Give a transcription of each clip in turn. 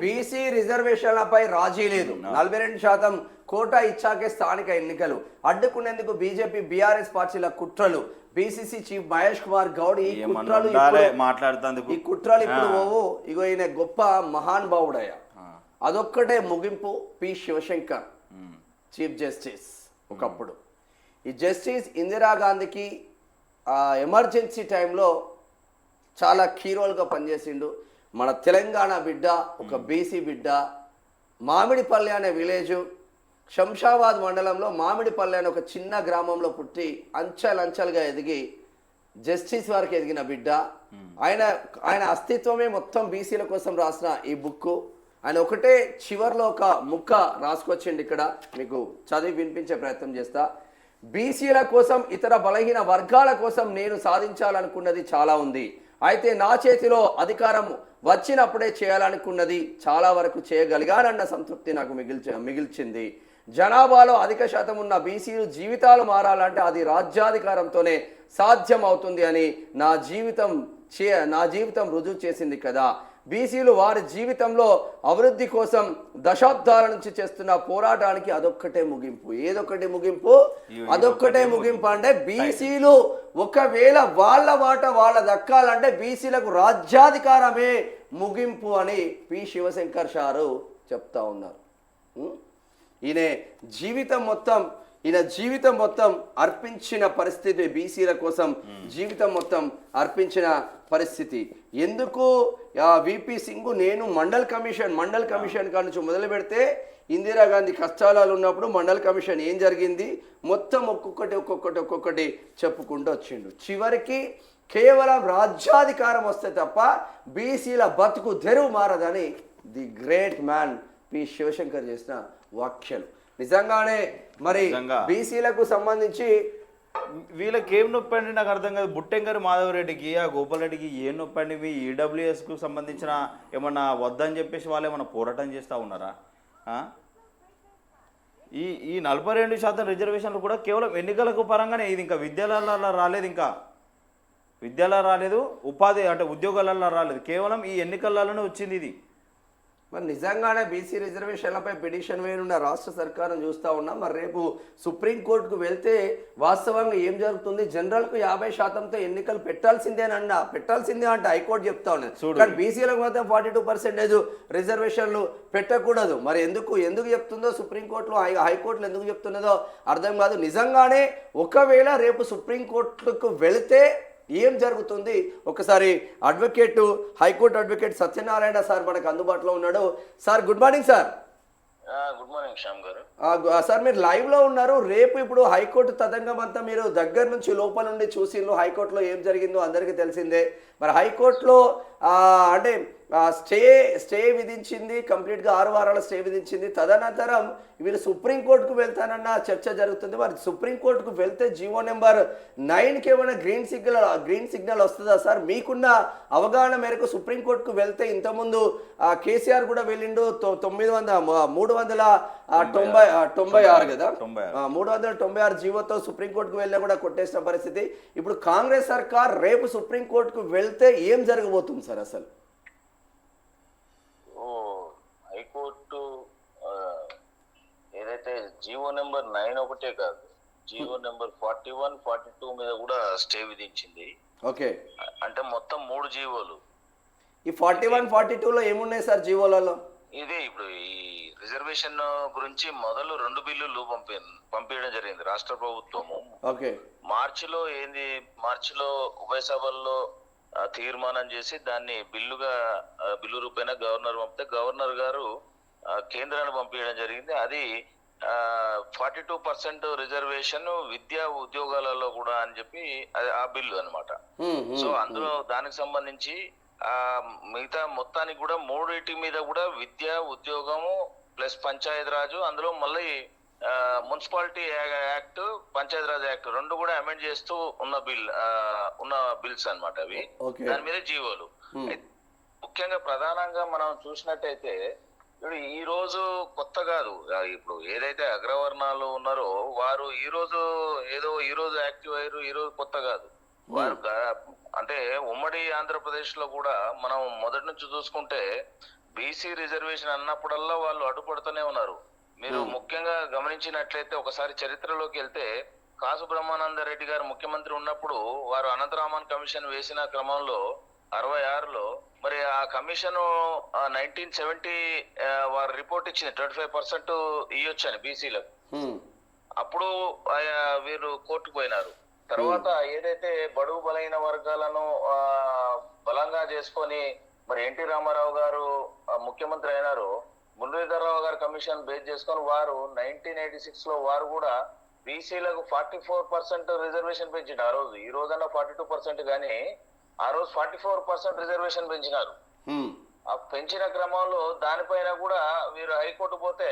BC రిజర్వేషన్లపై రాజీ లేదు. 42% quota ఇచ్చాకే స్థానిక ఎన్నికలు అడ్డుకునేందుకు బీజేపీ బీఆర్ఎస్ పార్టీల కుట్రలు. బీసీసీ చీఫ్ మహేష్ కుమార్ గౌడ్ ఈ కుట్రలు ఇప్పుడు ఇగో ఈయన గొప్ప మహానుభావుడయ్యా, అదొక్కటే ముగింపు. పి శివశంకర్ చీఫ్ జస్టిస్ ఒకప్పుడు. ఈ జస్టిస్ ఇందిరాగాంధీకి ఎమర్జెన్సీ టైంలో చాలా కీ రోల్గా పనిచేసిండు. మన తెలంగాణ బిడ్డ, ఒక బీసీ బిడ్డ. మామిడిపల్లి అనే విలేజు, శంషాబాద్ మండలంలో మామిడిపల్లి అనే ఒక చిన్న గ్రామంలో పుట్టి అంచెలంచెలుగా ఎదిగి జస్టిస్ వారికి ఎదిగిన బిడ్డ. ఆయన అస్తిత్వమే మొత్తం బీసీల కోసం రాసిన ఈ బుక్. ఆయన ఒకటే చివర్లో ఒక ముక్క రాసుకొచ్చిండు, ఇక్కడ మీకు చదివి వినిపించే ప్రయత్నం చేస్తా. బీసీల కోసం, ఇతర బలహీన వర్గాల కోసం నేను సాధించాలనుకున్నది చాలా ఉంది. అయితే నా చేతిలో అధికారం వచ్చినప్పుడే చేయాలనుకున్నది చాలా వరకు చేయగలిగానన్న సంతృప్తి నాకు మిగిల్చింది. జనాభాలో అధిక శాతం ఉన్న బీసీలు జీవితాలు మారాలంటే అది రాజ్యాధికారంతోనే సాధ్యం అవుతుంది అని నా జీవితం రుజువు చేసింది కదా. బీసీలు వారి జీవితంలో అభివృద్ధి కోసం దశాబ్దాల నుంచి చేస్తున్న పోరాటానికి అదొక్కటే ముగింపు. ఏదొక్కటి ముగింపు? అదొక్కటే ముగింపు. అంటే బీసీలు ఒకవేళ వాళ్ళ వాట వాళ్ళ దక్కాలంటే బీసీలకు రాజ్యాధికారమే ముగింపు అని పి శివశంకర్ సారు చెప్తా ఉన్నారు. ఈయన జీవితం మొత్తం అర్పించిన పరిస్థితి, బీసీల కోసం జీవితం మొత్తం అర్పించిన పరిస్థితి. ఎందుకు విపి సింగ్ నేను మండల్ కమిషన్ కాడ నుంచి మొదలు పెడితే ఇందిరాగాంధీ కష్టాలు ఉన్నప్పుడు మండల్ కమిషన్ ఏం జరిగింది మొత్తం ఒక్కొక్కటి చెప్పుకుంటూ వచ్చిండు. చివరికి కేవలం రాజ్యాధికారం వస్తే తప్ప బీసీల బతుకు తెరువు మారదని the great man P Shivshankar చేసిన వ్యాఖ్యలు. నిజంగానే మరి బీసీలకు సంబంధించి వీళ్ళకి ఏం నొప్పి అండి నాకు అర్థం కాదు. బుట్టెంగారు మాధవరెడ్డికి, ఆ గోపాల్ రెడ్డికి ఏం నొప్పి అండి? మీ ఈడబ్ల్యూఎస్కు సంబంధించిన ఏమన్నా వద్దని చెప్పేసి వాళ్ళు ఏమన్నా పోరాటం చేస్తూ ఉన్నారా? ఈ 42% రిజర్వేషన్లు కూడా కేవలం ఎన్నికలకు పరంగానే. ఇది ఇంకా విద్యాలయాలలో రాలేదు, ఉపాధి అంటే ఉద్యోగాలలో రాలేదు, కేవలం ఈ ఎన్నికలలోనే వచ్చింది ఇది. మరి నిజంగానే బీసీ రిజర్వేషన్లపై పిటిషన్ వేయనున్న రాష్ట్ర సర్కారం చూస్తూ ఉన్నాం. మరి రేపు సుప్రీంకోర్టుకు వెళ్తే వాస్తవంగా ఏం జరుగుతుంది? జనరల్కు 50%తో ఎన్నికలు పెట్టాల్సిందే అంట హైకోర్టు చెప్తా ఉన్నది. కానీ బీసీలకు మాత్రం 42% రిజర్వేషన్లు పెట్టకూడదు. మరి ఎందుకు చెప్తుందో సుప్రీంకోర్టులో, హైకోర్టులో ఎందుకు చెప్తున్నదో అర్థం కాదు. నిజంగానే ఒకవేళ రేపు సుప్రీంకోర్టుకు వెళితే ఏం జరుగుతుంది? ఒకసారి హైకోర్టు అడ్వకేట్ సత్యనారాయణ సార్ మనకు అందుబాటులో ఉన్నాడు. Sir good morning sir. Good morning Shyam గారు. సార్ మీరు లైవ్ లో ఉన్నారు. రేపు ఇప్పుడు హైకోర్టు తతంగం అంతా మీరు దగ్గర నుంచి లోపల నుండి చూసిండ్రు. హైకోర్టులో ఏం జరిగిందో అందరికీ తెలిసిందే. మరి హైకోర్టులో అంటే స్టే విధించింది, కంప్లీట్గా 6 వారాల స్టే విధించింది. తదనంతరం వీళ్ళు సుప్రీంకోర్టుకు వెళ్తానన్న చర్చ జరుగుతుంది. మరి సుప్రీంకోర్టుకు వెళ్తే జీవో నెంబర్ 9కి ఏమైనా గ్రీన్ సిగ్నల్ వస్తుందా సార్? మీకున్న అవగాహన మేరకు సుప్రీంకోర్టుకు వెళ్తే ఇంతకుముందు కేసీఆర్ కూడా వెళ్ళిండు 396 కదా, 396 జీవోతో సుప్రీంకోర్టుకు వెళ్ళినా కూడా కొట్టేసిన పరిస్థితి. ఇప్పుడు కాంగ్రెస్ సర్కార్ రేపు సుప్రీంకోర్టుకు వెళ్తే ఏం జరగబోతుంది సార్? అసలు హైకోర్టు ఏదైతే జీవో నెంబర్ 9 ఒకటే కాదు, జీవో నెంబర్ 41, 42 మీద కూడా స్టే విధించింది. ఓకే, అంటే మొత్తం 3 జీవోలు. ఈ 41, 42లో ఏమున్నాయి సార్ జీవోలలో? ఇదే ఇప్పుడు ఈ రిజర్వేషన్ గురించి మొదలు 2 బిల్లులు పంపించడం జరిగింది రాష్ట్ర ప్రభుత్వము. ఓకే, మార్చిలో ఉభయ సభల్లో తీర్మానం చేసి దాన్ని బిల్లు రూపేణ గవర్నర్ పంపితే గవర్నర్ గారు కేంద్రాన్ని పంపించడం జరిగింది. అది 42% రిజర్వేషన్ విద్యా ఉద్యోగాలలో కూడా అని చెప్పి ఆ బిల్లు అన్నమాట. సో అందులో దానికి సంబంధించి మిగతా మొత్తానికి కూడా 3 మీద కూడా విద్యా, ఉద్యోగము ప్లస్ పంచాయత్ రాజు, అందులో మళ్ళీ municipality act, Panchayat Raj act 2 కూడా అమెండ్ చేస్తూ ఉన్న బిల్స్ అన్నమాట అవి. దాని మీద జీవోలు. ముఖ్యంగా ప్రధానంగా మనం చూసినట్టయితే ఇప్పుడు ఈ రోజు కొత్త కాదు, ఇప్పుడు ఏదైతే అగ్రవర్ణాలు ఉన్నారో వారు ఈ రోజు యాక్టివ్ అయ్యారు, ఈ రోజు కొత్త కాదు. వారు అంటే ఉమ్మడి ఆంధ్రప్రదేశ్ లో కూడా మనం మొదటి నుంచి చూసుకుంటే బీసీ రిజర్వేషన్ అన్నప్పుడల్లా వాళ్ళు అడ్డుపడుతూనే ఉన్నారు. మీరు ముఖ్యంగా గమనించినట్లయితే ఒకసారి చరిత్రలోకి వెళ్తే కాసు బ్రహ్మానంద రెడ్డి గారు ముఖ్యమంత్రి ఉన్నప్పుడు వారు అనంతరామన్ కమిషన్ వేసిన క్రమంలో 66లో మరి ఆ కమిషన్ 1970 వారు రిపోర్ట్ ఇచ్చింది 25% ఇవ్వచ్చు అని బీసీలకు. అప్పుడు వీరు కోర్టుకు పోయినారు. తర్వాత ఏదైతే బడుగు బలైన వర్గాలను బలంగా చేసుకొని మరి ఎన్టీ రామారావు గారు ముఖ్యమంత్రి అయినారు, మురళీధరరావు గారు కమిషన్ బేస్ చేసుకొని వారు 1986లో వారు కూడా బీసీలకు 44% రిజర్వేషన్ పెంచిండు. ఆ రోజు ఈ రోజన్నా 42% కానీ ఆ రోజు 44% రిజర్వేషన్ పెంచినారు. ఆ పెంచిన క్రమంలో దానిపైన కూడా వీరు హైకోర్టు పోతే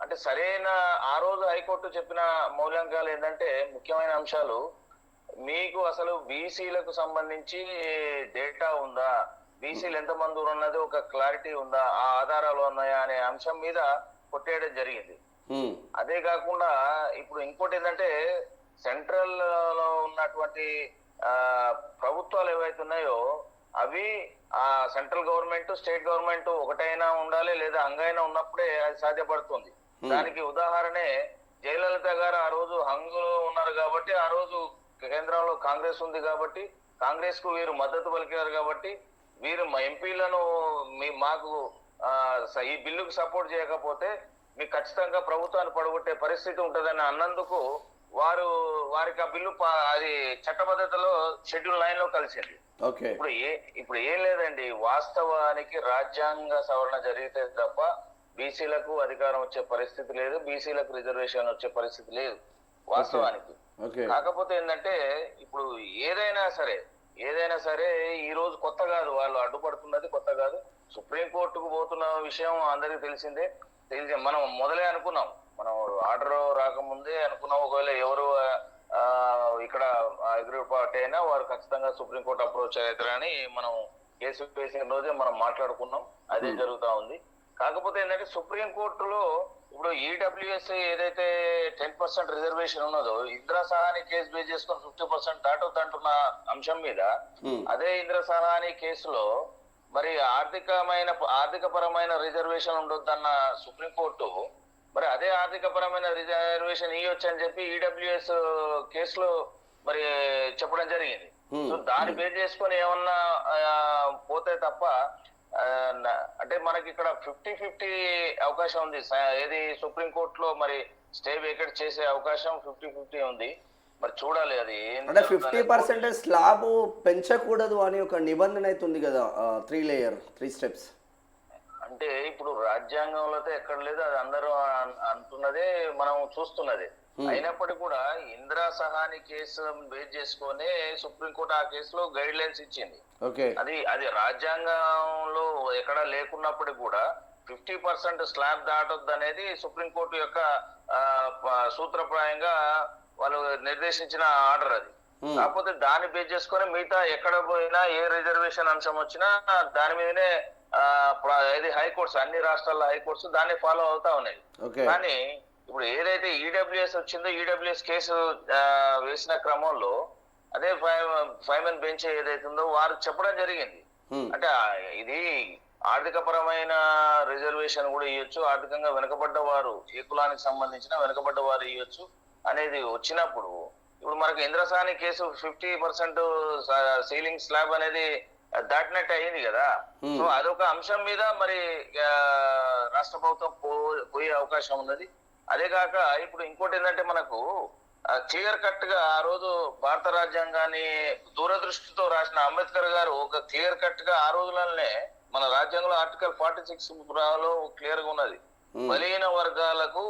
అంటే సరైన ఆ రోజు హైకోర్టు చెప్పిన మూల్యాంకాలు ఏంటంటే ముఖ్యమైన అంశాలు, మీకు అసలు బీసీలకు సంబంధించి డేటా ఉందా, బీసీలు ఎంతమంది ఉన్నది ఒక క్లారిటీ ఉందా, ఆ ఆధారాలు ఉన్నాయా అనే అంశం మీద కొట్టేయడం జరిగింది. అదే కాకుండా ఇప్పుడు ఇంకోటి ఏంటంటే సెంట్రల్ లో ఉన్నటువంటి ప్రభుత్వాలు ఏవైతే ఉన్నాయో అవి ఆ సెంట్రల్ గవర్నమెంట్ స్టేట్ గవర్నమెంట్ ఒకటైనా ఉండాలి లేదా హంగైనా ఉన్నప్పుడే అది సాధ్యపడుతుంది. దానికి ఉదాహరణే జయలలిత గారు ఆ రోజు హంగులో ఉన్నారు కాబట్టి, ఆ రోజు కేంద్రంలో కాంగ్రెస్ ఉంది కాబట్టి కాంగ్రెస్ కు వీరు మద్దతు పలికారు కాబట్టి వీరు మా ఎంపీలను మాకు ఈ బిల్లుకు సపోర్ట్ చేయకపోతే మీకు ఖచ్చితంగా ప్రభుత్వాన్ని పడగొట్టే పరిస్థితి ఉంటుందని అన్నందుకు వారికి ఆ బిల్లు అది చట్టబద్ధతలో షెడ్యూల్ 9 లో కలిసింది. ఇప్పుడు ఏం లేదండి, వాస్తవానికి రాజ్యాంగ సవరణ జరిగితే తప్ప బీసీలకు అధికారం వచ్చే పరిస్థితి లేదు, బీసీలకు రిజర్వేషన్ వచ్చే పరిస్థితి లేదు వాస్తవానికి. కాకపోతే ఏంటంటే ఇప్పుడు ఏదైనా సరే ఈ రోజు కొత్త కాదు, వాళ్ళు అడ్డుపడుతున్నది కొత్త కాదు. సుప్రీంకోర్టుకు పోతున్న విషయం అందరికీ తెలిసిందే. మనం మొదలే అనుకున్నాం, మనం ఆర్డర్ రాకముందే అనుకున్నాం ఒకవేళ ఎవరు ఇక్కడ అగ్రిడ్ పార్టీ అయినా వారు ఖచ్చితంగా సుప్రీంకోర్టు అప్రోచ్ అవుతారని మనం కేసు వేసిన రోజే మనం మాట్లాడుకున్నాం. అదే జరుగుతా ఉంది. కాకపోతే ఏంటంటే సుప్రీంకోర్టులో ఇప్పుడు ఈడబ్ల్యూఎస్ ఏదైతే 10% రిజర్వేషన్ ఉన్నదో ఇందిరా సహాని కేసు బేస్ చేసుకొని 50% దాటొద్దంటున్న అంశం మీద అదే ఇందిరా సహాని కేసులో మరి ఆర్థిక పరమైన రిజర్వేషన్ ఉండొద్దన్న సుప్రీంకోర్టు మరి అదే ఆర్థిక పరమైన రిజర్వేషన్ ఇవ్వచ్చు అని చెప్పి ఈడబ్ల్యూఎస్ కేసులో మరి చెప్పడం జరిగింది. సో దాన్ని బేస్ చేసుకొని ఏమన్నా పోతే తప్ప అంటే మనకి ఇక్కడ 50-50 అవకాశం ఉంది. ఏది సుప్రీంకోర్టులో మరి స్టే వేకెట్ చేసే అవకాశం 50-50 ఉంది. మరి చూడాలి అది అంటే 50% స్లాబ్ పెంచకూడదు అని ఒక నిబంధన అయితే ఉంది కదా, 3 steps. అంటే ఇప్పుడు రాజ్యాంగంలో అయితే ఎక్కడ లేదు, అది అందరూ అంటున్నదే మనం చూస్తున్నది. అయినప్పటికీ కూడా ఇందిరా సహాని కేసు బేస్ చేసుకొని సుప్రీంకోర్టు ఆ కేసులో గైడ్ లైన్స్ ఇచ్చింది. అది రాజ్యాంగంలో ఎక్కడా లేకున్నప్పటికీ కూడా 50% స్లాబ్ దాటొద్దు అనేది సుప్రీంకోర్టు యొక్క సూత్రప్రాయంగా వాళ్ళు నిర్దేశించిన ఆర్డర్ అది. కాకపోతే దాన్ని బేస్ చేసుకొని మిగతా ఎక్కడ పోయినా ఏ రిజర్వేషన్ అంశం వచ్చినా దాని మీదనే ఇది హైకోర్ట్స్, అన్ని రాష్ట్రాల హైకోర్ట్స్ దాన్ని ఫాలో అవుతా ఉన్నాయి. కానీ ఇప్పుడు ఏదైతే ఈడబ్ల్యూఎస్ వచ్చిందో ఈడబ్ల్యూఎస్ కేసు వేసిన క్రమంలో అదే 5-man బెంచ్ ఏదైతే ఉందో వారు చెప్పడం జరిగింది. అంటే ఇది ఆర్థిక పరమైన రిజర్వేషన్ కూడా ఇవ్వచ్చు, ఆర్థికంగా వెనుకబడ్డ వారు ఏ కులానికి సంబంధించిన వెనుకబడ్డ వారు ఇవ్వచ్చు అనేది వచ్చినప్పుడు ఇప్పుడు మనకు ఇంద్రసాని కేసు 50% సీలింగ్ స్లాబ్ అనేది దాటినట్టు అయింది కదా. సో అదొక అంశం మీద మరి రాష్ట్ర ప్రభుత్వం పోయే అవకాశం ఉన్నది. అదే కాక ఇప్పుడు ఇంకోటి ఏంటంటే మనకు క్లియర్ కట్ గా ఆ రోజు భారత రాజ్యాంగాన్ని దూరదృష్టితో రాసిన అంబేద్కర్ గారు ఒక క్లియర్ కట్ గా ఆ రోజులనే మన రాజ్యాంగంలో ఆర్టికల్ 46లో క్లియర్ గా ఉన్నది. బలహీన వర్గాలకు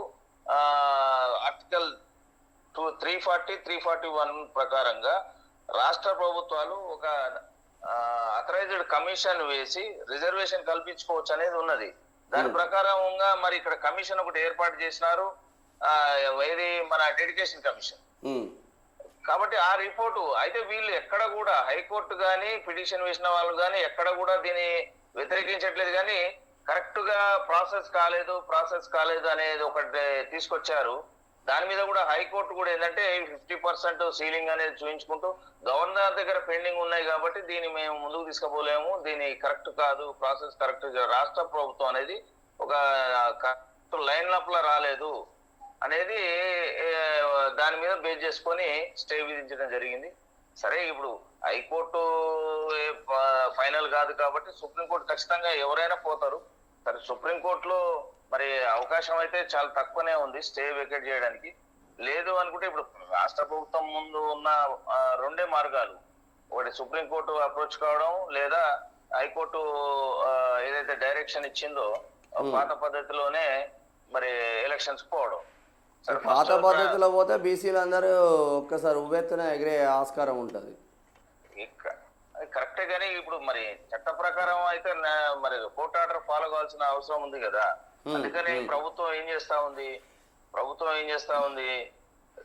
ఆర్టికల్ 340-341 ప్రకారంగా రాష్ట్ర ప్రభుత్వాలు ఒక అథరైజ్డ్ కమిషన్ వేసి రిజర్వేషన్ కల్పించుకోవచ్చు అనేది ఉన్నది. దాని ప్రకారంగా మరి ఇక్కడ కమిషన్ ఒకటి ఏర్పాటు చేసినారు, ఏది మన డెడికేషన్ కమిషన్. కాబట్టి ఆ రిపోర్టు అయితే వీళ్ళు ఎక్కడ కూడా హైకోర్టు కానీ పిటిషన్ వేసిన వాళ్ళు కానీ ఎక్కడ కూడా దీన్ని వ్యతిరేకించట్లేదు, కానీ కరెక్ట్ గా ప్రాసెస్ కాలేదు అనేది ఒకటి తీసుకొచ్చారు. దాని మీద కూడా హైకోర్టు కూడా ఏంటంటే 50% సీలింగ్ అనేది చూపించుకుంటూ గవర్నర్ దగ్గర పెండింగ్ ఉన్నాయి కాబట్టి దీన్ని మేము ముందుకు తీసుకుపోలేము, దీని కరెక్ట్ కాదు, ప్రాసెస్ కరెక్ట్, రాష్ట్ర ప్రభుత్వం అనేది ఒక కరెక్ట్ లైన్ అప్ లో రాలేదు అనేది దాని మీద బేస్ చేసుకొని స్టే విధించడం జరిగింది. సరే, ఇప్పుడు హైకోర్టు ఫైనల్ కాదు కాబట్టి సుప్రీంకోర్టు ఖచ్చితంగా ఎవరైనా పోతారు. సరే, సుప్రీంకోర్టులో మరి అవకాశం అయితే చాలా తక్కువనే ఉంది స్టే వేకేట్ చేయడానికి. లేదు అనుకుంటే ఇప్పుడు రాష్ట్ర ప్రభుత్వం ముందు ఉన్న రెండే మార్గాలు, ఒకటి సుప్రీంకోర్టు అప్రోచ్ కావడం, లేదా హైకోర్టు ఏదైతే డైరెక్షన్ ఇచ్చిందో పాత పద్ధతిలోనే మరి ఎలక్షన్స్ పోవడం. పాత పద్ధతిలో పోతే బీసీలు అందరూ ఒక్కసారి ఉవ్వెత్తున ఎగిరే ఆస్కారం ఉంటుంది. కరెక్టే, కానీ ఇప్పుడు మరి చట్ట ప్రకారం అయితే మరి కోర్టు ఆర్డర్ ఫాలో కావాల్సిన అవసరం ఉంది కదా. అందుకని ప్రభుత్వం ఏం చేస్తా ఉంది,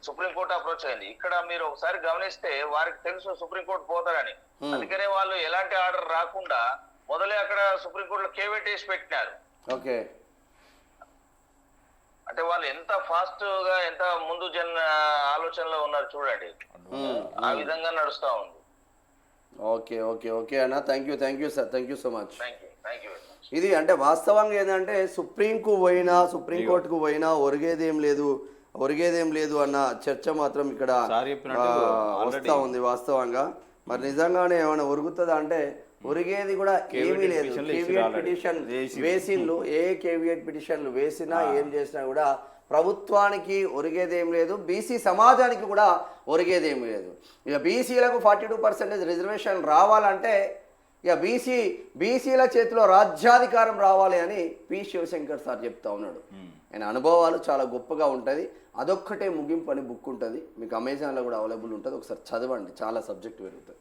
సుప్రీంకోర్టు అప్రోచ్ అయింది. ఇక్కడ మీరు ఒకసారి గమనిస్తే వారికి తెలుసు సుప్రీంకోర్టు పోతారని, అందుకనే వాళ్ళు ఎలాంటి ఆర్డర్ రాకుండా మొదలే అక్కడ సుప్రీంకోర్టులో కేవేట్ వేసి పెట్టినారు. ఓకే, అంటే వాళ్ళు ఎంత ఫాస్ట్ గా ఎంత ముందు ఆలోచనలో ఉన్నారు చూడండి, ఆ విధంగా నడుస్తా ఉంది. ఓకే ఓకే ఓకే అన్న, thank you sir, thank you so much. Thank you. ఇది అంటే వాస్తవంగా ఏంటంటే సుప్రీంకోర్టుకు పోయినా ఒరిగేదేం లేదు అన్న చర్చ మాత్రం ఇక్కడ వస్తూ ఉంది వాస్తవంగా. మరి నిజంగానే ఏమైనా ఒరుగుతుందా అంటే ఒరిగేది కూడా ఏమీ లేదు. కేవియట్ పిటిషన్ వేసిన్లు, ఏ కేవియట్ పిటిషన్లు వేసినా ఏం చేసినా కూడా ప్రభుత్వానికి ఒరిగేదేం లేదు, బీసీ సమాజానికి కూడా ఒరిగేదేం లేదు. ఇక బీసీలకు 42% రిజర్వేషన్ రావాలంటే ఇక బీసీల చేతిలో రాజ్యాధికారం రావాలి అని పి శివశంకర్ సార్ చెప్తా ఉన్నాడు. ఆయన అనుభవాలు చాలా గొప్పగా ఉంటుంది. అదొక్కటే ముగింపు అని బుక్ ఉంటుంది, మీకు అమెజాన్లో కూడా అవైలబుల్ ఉంటుంది, ఒకసారి చదవండి, చాలా సబ్జెక్ట్ పెరుగుతుంది.